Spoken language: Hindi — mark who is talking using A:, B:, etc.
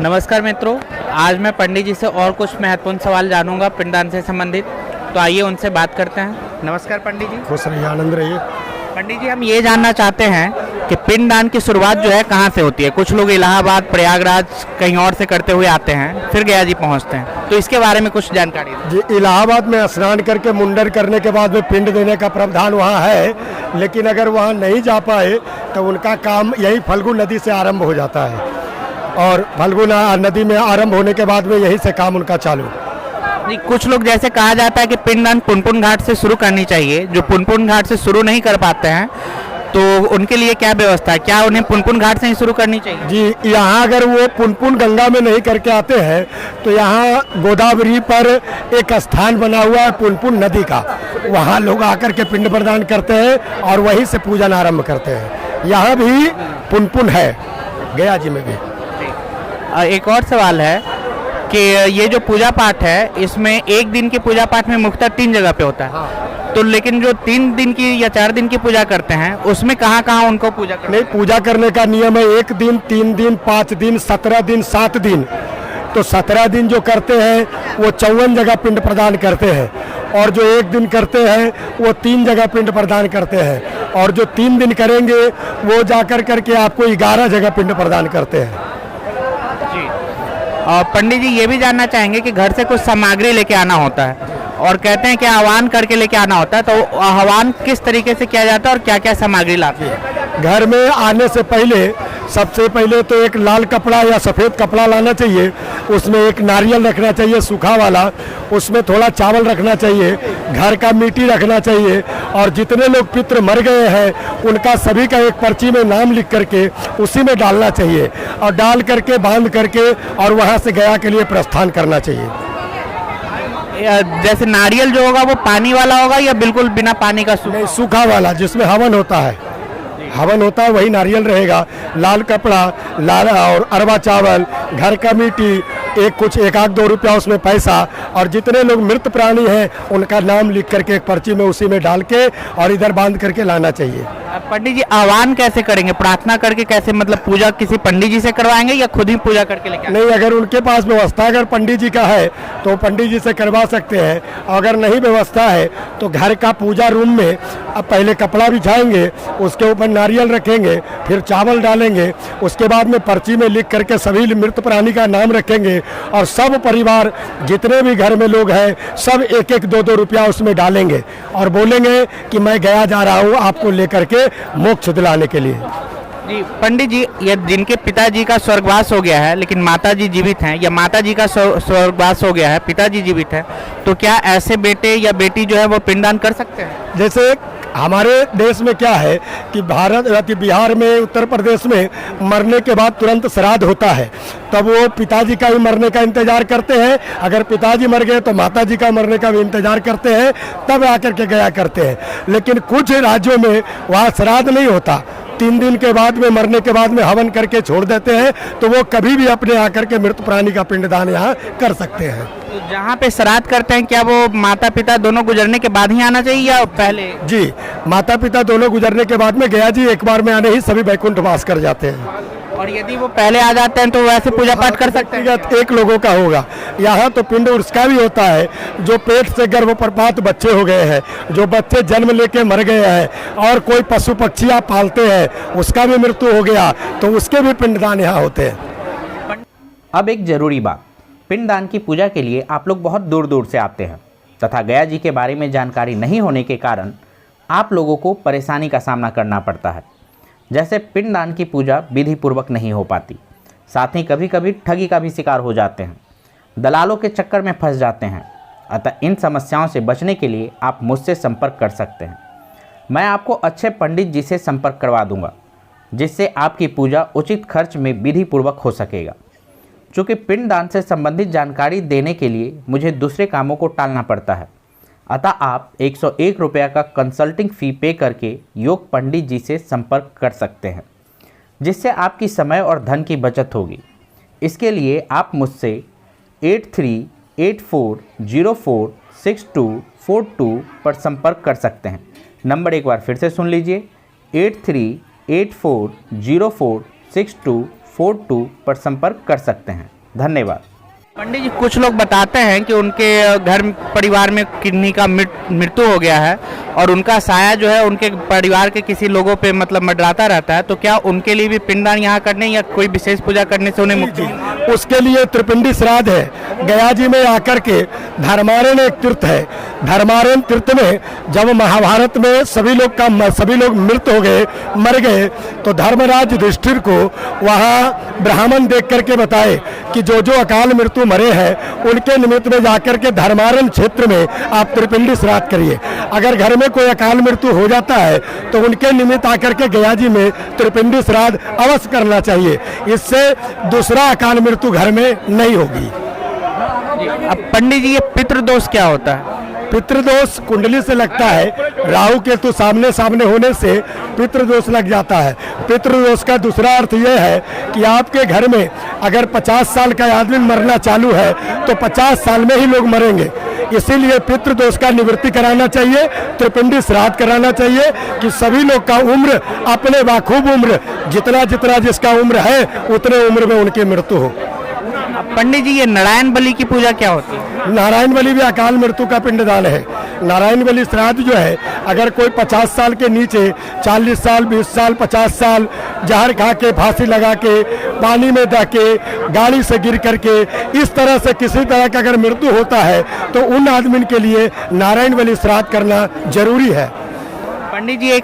A: नमस्कार मित्रों, आज मैं पंडित जी से और कुछ महत्वपूर्ण सवाल जानूंगा पिंडदान से संबंधित। तो आइए उनसे बात करते हैं। नमस्कार पंडित जी।
B: खुश रहिए, आनंद रहिए।
A: पंडित जी, हम ये जानना चाहते हैं कि पिंडदान की शुरुआत जो है कहाँ से होती है। कुछ लोग इलाहाबाद, प्रयागराज, कहीं और से करते हुए आते हैं, फिर गया जी पहुँचते हैं, तो इसके बारे में कुछ जानकारी दें।
B: जी, इलाहाबाद में स्नान करके मुंडन करने के बाद में पिंड देने का प्रावधान वहाँ है, लेकिन अगर वहाँ नहीं जा पाए तो उनका काम यही फल्गु नदी से आरंभ हो जाता है और फल्गु नदी में आरंभ होने के बाद में यहीं से काम उनका चालू।
A: जी, कुछ लोग जैसे कहा जाता है कि पिंडदान पुनपुन घाट से शुरू करनी चाहिए, जो पुनपुन घाट से शुरू नहीं कर पाते हैं तो उनके लिए क्या व्यवस्था है? क्या उन्हें पुनपुन घाट से ही शुरू करनी चाहिए?
B: जी, यहाँ अगर वो पुनपुन गंगा में नहीं करके आते हैं तो यहाँ गोदावरी पर एक स्थान बना हुआ है पुनपुन नदी का, वहाँ लोग आकर के पिंड प्रदान करते हैं और वहीं से पूजन आरंभ करते हैं। यहाँ भी पुनपुन है, गया जी में भी।
A: एक और सवाल है कि ये जो पूजा पाठ है, इसमें एक दिन के पूजा पाठ में मुख्यतः 3 जगह पे होता है। तो लेकिन जो 3 दिन की या 4 दिन की पूजा करते हैं, उसमें कहाँ कहाँ उनको पूजा करते हैं?
B: नहीं, पूजा करने का नियम है 1 दिन, 3 दिन, 5 दिन, 17 दिन, 7 दिन। तो 17 दिन जो करते हैं वो 54 जगह पिंड प्रदान करते हैं, और जो 1 दिन करते हैं वो 3 जगह पिंड प्रदान करते हैं, और जो 3 दिन करेंगे वो जाकर करके आपको 11 जगह पिंड प्रदान करते हैं।
A: और पंडित जी, ये भी जानना चाहेंगे कि घर से कुछ सामग्री लेके आना होता है और कहते हैं कि आह्वान करके लेके आना होता है, तो आह्वान किस तरीके से किया जाता है और क्या क्या सामग्री लाते हैं?
B: घर में आने से पहले सबसे पहले तो एक लाल कपड़ा या सफ़ेद कपड़ा लाना चाहिए, उसमें एक नारियल रखना चाहिए सूखा वाला, उसमें थोड़ा चावल रखना चाहिए, घर का मिट्टी रखना चाहिए, और जितने लोग पितृ मर गए हैं उनका सभी का एक पर्ची में नाम लिख करके उसी में डालना चाहिए, और डाल करके बांध करके और वहाँ से गया के लिए प्रस्थान करना चाहिए।
A: जैसे नारियल जो होगा वो पानी वाला होगा या बिल्कुल बिना पानी का?
B: नहीं, सूखा वाला जिसमें हवन होता है, हवन होता है वही नारियल रहेगा। लाल कपड़ा, लाल और अरवा चावल, घर का मिट्टी, कुछ 1-2 रुपया उसमें पैसा, और जितने लोग मृत प्राणी हैं उनका नाम लिख करके एक पर्ची में उसी में डाल के और इधर बांध करके लाना चाहिए।
A: पंडित जी, आह्वान कैसे करेंगे? प्रार्थना करके कैसे? मतलब पूजा किसी पंडित जी से करवाएंगे या खुद ही पूजा करके लेके आएंगे?
B: नहीं, अगर उनके पास व्यवस्था अगर पंडित जी का है तो पंडित जी से करवा सकते हैं। अगर नहीं व्यवस्था है तो घर का पूजा रूम में अब पहले कपड़ा बिछाएंगे, उसके ऊपर नारियल रखेंगे, फिर चावल डालेंगे, उसके बाद में पर्ची में लिख करके सभी मृत प्राणी का नाम रखेंगे, और सब परिवार जितने भी घर में लोग हैं सब 1-1, 2-2 रुपया उसमें डालेंगे और बोलेंगे कि मैं गया जा रहा हूँ आपको लेकर के मोक्ष दिलाने के लिए।
A: जी पंडित जी, ये जिनके पिताजी का स्वर्गवास हो गया है लेकिन माताजी जीवित हैं, या माताजी का स्वर्गवास हो गया है, पिताजी जीवित है, तो क्या ऐसे बेटे या बेटी जो है वो पिंडदान कर सकते हैं?
B: जैसे हमारे देश में क्या है कि बिहार में, उत्तर प्रदेश में मरने के बाद तुरंत श्राद्ध होता है, तब वो पिताजी का ही मरने का इंतजार करते हैं। अगर पिताजी मर गए तो माताजी का मरने का भी इंतजार करते हैं, तब आकर के गया करते हैं। लेकिन कुछ राज्यों में वहाँ श्राद्ध नहीं होता, 3 दिन के बाद में, मरने के बाद में हवन करके छोड़ देते हैं, तो वो कभी भी अपने आकर के मृत प्राणी का पिंडदान यहाँ कर सकते हैं।
A: तो जहाँ पे श्राद्ध करते हैं, क्या वो माता पिता दोनों गुजरने के बाद ही आना चाहिए या पहले?
B: जी, माता पिता दोनों गुजरने के बाद में गया जी एक बार में आने ही सभी वैकुंठ वास कर जाते हैं।
A: और यदि वो पहले आ जाते हैं तो वैसे पूजा पाठ कर सकते हैं?
B: एक लोगों का होगा। यहाँ तो पिंड उसका भी होता है जो पेट से गर्भप्रपात बच्चे हो गए हैं, जो बच्चे जन्म लेके मर गए हैं, और कोई पशु पक्षी आप पालते हैं उसका भी मृत्यु हो गया तो उसके भी पिंडदान यहाँ होते हैं।
A: अब एक जरूरी बात, पिंडदान की पूजा के लिए आप लोग बहुत दूर दूर से आते हैं तथा गया जी के बारे में जानकारी नहीं होने के कारण आप लोगों को परेशानी का सामना करना पड़ता है। जैसे पिंडदान की पूजा विधि पूर्वक नहीं हो पाती, साथ ही कभी कभी ठगी का भी शिकार हो जाते हैं, दलालों के चक्कर में फंस जाते हैं। अतः इन समस्याओं से बचने के लिए आप मुझसे संपर्क कर सकते हैं। मैं आपको अच्छे पंडित जी से संपर्क करवा दूंगा, जिससे आपकी पूजा उचित खर्च में विधि पूर्वक हो सकेगा। चूँकि पिंडदान से संबंधित जानकारी देने के लिए मुझे दूसरे कामों को टालना पड़ता है, अतः आप 101 रुपये का कंसल्टिंग फ़ी पे करके योग पंडित जी से संपर्क कर सकते हैं, जिससे आपकी समय और धन की बचत होगी। इसके लिए आप मुझसे 8384046242 पर संपर्क कर सकते हैं। नंबर एक बार फिर से सुन लीजिए, 8384046242। 978-442 पर संपर्क कर सकते हैं। धन्यवाद।
C: पंडित जी, कुछ लोग बताते हैं कि उनके घर परिवार में किडनी का मृत्यु हो गया है और उनका साया जो है उनके परिवार के किसी लोगों पे मतलब मंडराता रहता है, तो क्या उनके लिए भी पिंडदान यहाँ करने या कोई विशेष पूजा करने से उन्हें मुक्ति?
B: उसके लिए त्रिपिंडी श्राद्ध है। गया जी में आकर के धर्मारण एक तीर्थ है। धर्मारण तीर्थ में जब महाभारत में सभी लोग मृत हो गए, मर गए, तो धर्मराज युधिष्ठिर को वहाँ ब्राह्मण देख करके बताए कि जो जो अकाल मृत्यु मरे हैं उनके निमित्त में जाकर के धर्मारण क्षेत्र में आप त्रिपिंडी श्राद्ध करिए। अगर घर में कोई अकाल मृत्यु हो जाता है तो उनके निमित्त आकर के गया जी में त्रिपिंडी श्राद्ध अवश्य करना चाहिए। इससे दूसरा अकाल मृत्यु घर में नहीं होगी।
C: अब पंडित जी, ये पितृदोष क्या होता है?
B: पितृदोष कुंडली से लगता है। राहु केतु सामने सामने होने से पितृदोष लग जाता है। पितृदोष का दूसरा अर्थ यह है कि आपके घर में अगर 50 साल का आदमी मरना चालू है तो 50 साल में ही लोग मरेंगे। इसीलिए पितृदोष का निवृत्ति कराना चाहिए, त्रिपिंडी श्राद्ध कराना चाहिए कि सभी लोग का उम्र अपने बाखूब उम्र जितना जितना जिसका उम्र है उतने उम्र में उनकी मृत्यु हो।
C: पंडित जी, ये नारायण बलि की पूजा क्या होती है?
B: नारायण बलि भी अकाल मृत्यु का पिंडदान है। नारायण बलि श्राद्ध जो है, अगर कोई 50 साल के नीचे 40 साल 20 साल 50 साल जहर खा के, फांसी लगा के, पानी में दह के, गाड़ी से गिर करके इस तरह से किसी तरह का अगर मृत्यु होता है तो उन आदमी के लिए नारायण बलि श्राद्ध करना जरूरी है।
C: पंडित जी, एक